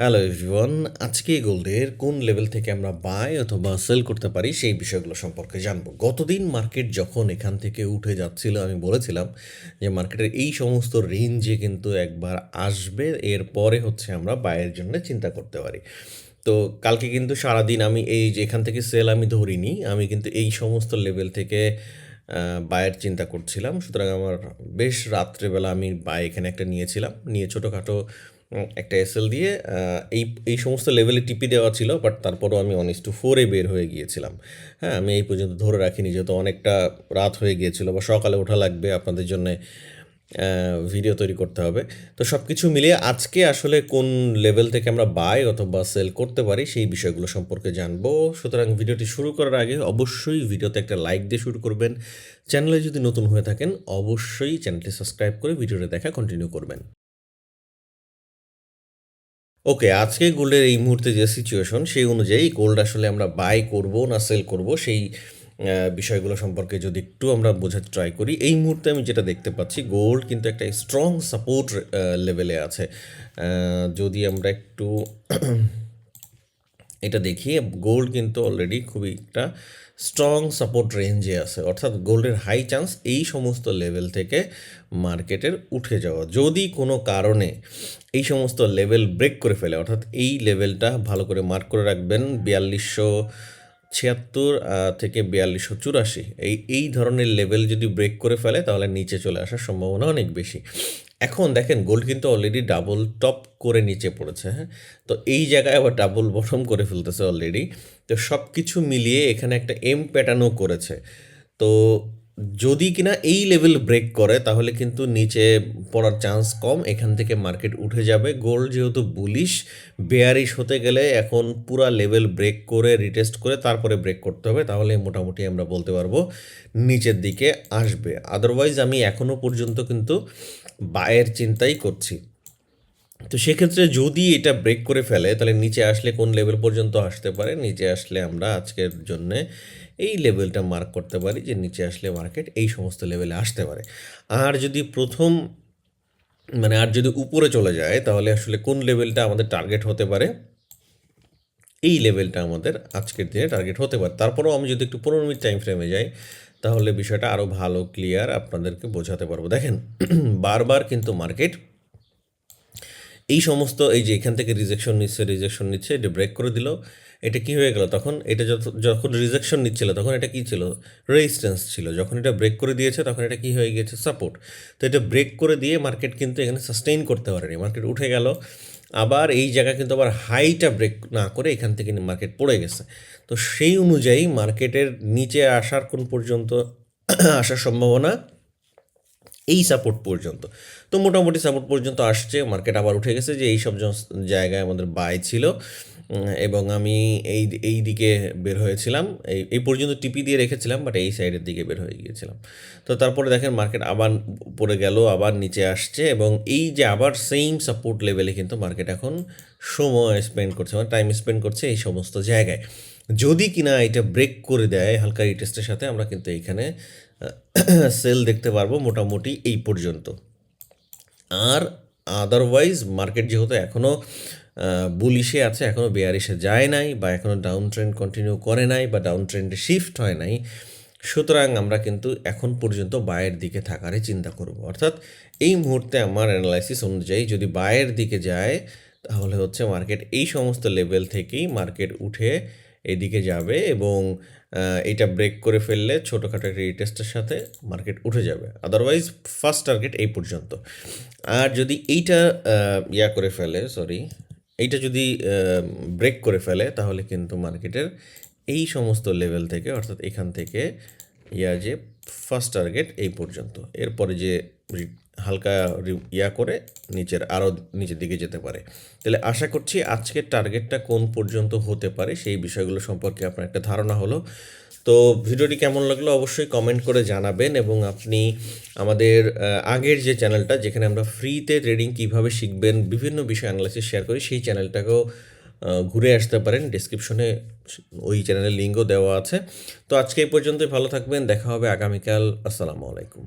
Hello everyone, আজকে গোল্ডের কোন লেভেল থেকে আমরা বাই অথবা সেল করতে পারি সেই বিষয়গুলো সম্পর্কে জানবো। গতদিন মার্কেট যখন এখান থেকে উঠে যাচ্ছিল আমি বলেছিলাম যে মার্কেটের এই সমস্ত রেঞ্জে কিন্তু একবার আসবে, এরপরে হচ্ছে আমরা বাইয়ের জন্য চিন্তা করতে পারি। তো কালকে কিন্তু সারাদিন আমি এই যে এখান থেকে সেল আমি ধরিনি, আমি কিন্তু এই সমস্ত লেভেল থেকে বায়ের চিন্তা করছিলাম। সুতরাং আমার বেশ রাত্রেবেলা আমি বাই এখানে একটা নিয়েছিলাম, নিয়ে ছোটোখাটো একটা এসএল দিয়ে এই সমস্ত লেভেলে টিপি দেওয়া ছিল, বাট তারপরও আমি 1:4 বের হয়ে গিয়েছিলাম। হ্যাঁ, আমি এই পর্যন্ত ধরে রাখিনি, যেহেতু অনেকটা রাত হয়ে গিয়েছিল বা সকালে ওঠা লাগবে আপনাদের জন্যে, ভিডিও তৈরি করতে হবে। তো সব কিছু মিলিয়ে আজকে আসলে কোন লেভেল থেকে আমরা বাই অথবা সেল করতে পারি সেই বিষয়গুলো সম্পর্কে জানবো। সুতরাং ভিডিওটি শুরু করার আগে অবশ্যই ভিডিওতে একটা লাইক দিয়ে শুরু করবেন। চ্যানেলে যদি নতুন হয়ে থাকেন অবশ্যই চ্যানেলটি সাবস্ক্রাইব করে ভিডিওটা দেখা কন্টিনিউ করবেন। ওকে, আজকে গোল্ডের এই মুহূর্তে যে সিচুয়েশন সেই অনুযায়ী গোল্ড আসলে আমরা বাই করব না সেল করব সেই বিষয়গুলো সম্পর্কে যদি একটু আমরা বোঝার ট্রাই করি। এই মুহূর্তে আমি যেটা দেখতে পাচ্ছি, গোল্ড কিন্তু একটা স্ট্রং সাপোর্ট লেভেলে আছে। যদি আমরা একটু এটা দেখি, গোল্ড কিন্তু অলরেডি খুবই একটা স্ট্রং সাপোর্ট রেঞ্জে আছে, অর্থাৎ গোল্ডের হাই চান্স এই সমস্ত লেভেল থেকে মার্কেটের উঠে যাওয়া। যদি কোনো কারণে এই সমস্ত লেভেল ব্রেক করে ফেলে, অর্থাৎ এই লেভেলটা ভালো করে মার্ক করে রাখবেন, 4276 থেকে 4284, এই ধরনের লেভেল যদি ব্রেক করে ফেলে তাহলে নিচে চলে আসার সম্ভাবনা অনেক বেশি। এখন দেখেন গোল্ড কিন্তু অলরেডি ডাবল টপ করে নিচে পড়েছে, হ্যাঁ। তো এই জায়গায় আবার ডাবল বটম করে ফেলতেছে অলরেডি। তো সব কিছু মিলিয়ে এখানে একটা এম প্যাটার্নও করেছে। তো যদি কিনা এই লেভেল ব্রেক করে তাহলে কিন্তু নিচে পড়ার চান্স কম, এখান থেকে মার্কেট উঠে যাবে। গোল্ড যেহেতু বুলিশ, বেয়ারিশ হতে গেলে এখন পুরা লেভেল ব্রেক করে রিটেস্ট করে তারপরে ব্রেক করতে হবে, তাহলে মোটামুটি আমরা বলতে পারবো নিচের দিকে আসবে। আদারওয়াইজ আমি এখনও পর্যন্ত কিন্তু বায়ের চিন্তাই করছি। তো সেক্ষেত্রে যদি এটা ব্রেক করে ফেলে তাহলে নিচে আসলে কোন লেভেল পর্যন্ত আসতে পারে, নিচে আসলে আমরা আজকের জন্যে এই লেভেলটা মার্ক করতে পারি যে নিচে আসলে মার্কেট এই সমস্ত লেভেলে আসতে পারে। আর যদি আর যদি উপরে চলে যায় তাহলে আসলে কোন লেভেলটা আমাদের টার্গেট হতে পারে, এই লেভেলটা আমাদের আজকের দিনে টার্গেট হতে পারে। তারপরেও আমি যদি একটু 15 মিনিট টাইম ফ্রেমে যাই তাহলে বিষয়টা আরও ভালো ক্লিয়ার আপনাদেরকে বোঝাতে পারবো। দেখেন বারবার কিন্তু মার্কেট এই সমস্ত এই যে এখান থেকে রিজেকশন নিচ্ছে, এটা ব্রেক করে দিল। এটা কি হয়ে গেল, তখন এটা যখন রিজেকশন নিচ্ছিল তখন এটা কি ছিল, রেজিস্ট্যান্স ছিল। যখন এটা ব্রেক করে দিয়েছে তখন এটা কি হয়ে গিয়েছে, সাপোর্ট। তো এটা ব্রেক করে দিয়ে মার্কেট কিন্তু এখানে সাস্টেইন করতে পারেনি, মার্কেট উঠে গেল। আবার এই জায়গা কিন্তু আবার হাইটা ব্রেক না করে এখান থেকে মার্কেট পড়ে গেছে। তো সেই অনুযায়ী মার্কেটের নিচে আসার কোন পর্যন্ত আসার সম্ভাবনা, এই সাপোর্ট পর্যন্ত। তো মোটামুটি সাপোর্ট পর্যন্ত আসছে, মার্কেট আবার উঠে গেছে যে এই সব জায়গায় আমাদের বাই ছিল। এবং আমি এই দিকে বের হয়েছিলাম, এই পর্যন্ত টিপি দিয়ে রেখেছিলাম, বাট এই সাইডের দিকে বের হয়ে গিয়েছিলাম। তো তারপরে দেখেন মার্কেট আবার পড়ে গেল, আবার নিচে আসছে, এবং এই যে আবার সেম সাপোর্ট লেভেলে কিন্তু মার্কেট এখন সময় স্পেন্ড করছে, মানে টাইম স্পেন্ড করছে এই সমস্ত জায়গায়। যদি কিনা এটা ব্রেক করে দেয় হালকা রিটেস্টের সাথে, আমরা কিন্তু এইখানে সেল দেখতে পারবো মোটামুটি এই পর্যন্ত। আর আদারওয়াইজ মার্কেট যেহেতু এখনও বুলিশে আছে, এখনও বেয়ারিশে যায় নাই, বা এখনও ডাউন ট্রেন্ড কন্টিনিউ করে নাই, বা ডাউন ট্রেন্ডে শিফট হয় নাই, সুতরাং আমরা কিন্তু এখন পর্যন্ত বায়ের দিকে থাকারই চিন্তা করব। অর্থাৎ এই মুহূর্তে আমার অ্যানালাইসিস অনুযায়ী যদি বায়ের দিকে যায় তাহলে হচ্ছে মার্কেট এই সমস্ত লেভেল থেকেই মার্কেট উঠে এদিকে যাবে, এবং এটা ব্রেক করে ফেললে ছোটোখাটো একটা রিটেস্টের সাথে মার্কেট উঠে যাবে। আদারওয়াইজ ফার্স্ট টার্গেট এই পর্যন্ত। আর যদি এইটা করে ফেলে, এইটা যদি ব্রেক করে ফেলে তাহলে কিন্তু মার্কেটের এই সমস্ত লেভেল থেকে, অর্থাৎ এখান থেকে যে ফার্স্ট টার্গেট এই পর্যন্ত, এরপরে যে হালকা করে আরও নিচের দিকে যেতে পারে। তাহলে আশা করছি আজকের টার্গেটটা কোন পর্যন্ত হতে পারে সেই বিষয়গুলো সম্পর্কে আপনার একটা ধারণা হলো। তো ভিডিওটি কেমন লাগলো অবশ্যই কমেন্ট করে জানাবেন, এবং আপনি আমাদের আগের যে চ্যানেলটা, যেখানে আমরা ফ্রিতে ট্রেডিং কীভাবে শিখবেন বিভিন্ন বিষয় অ্যানালাইসিস শেয়ার করি, সেই চ্যানেলটাকেও ঘুরে আসতে পারেন। ডেসক্রিপশনে ওই চ্যানেলের লিঙ্কও দেওয়া আছে। তো আজকে এই পর্যন্তই, ভালো থাকবেন, দেখা হবে আগামীকাল। আসসালামু আলাইকুম।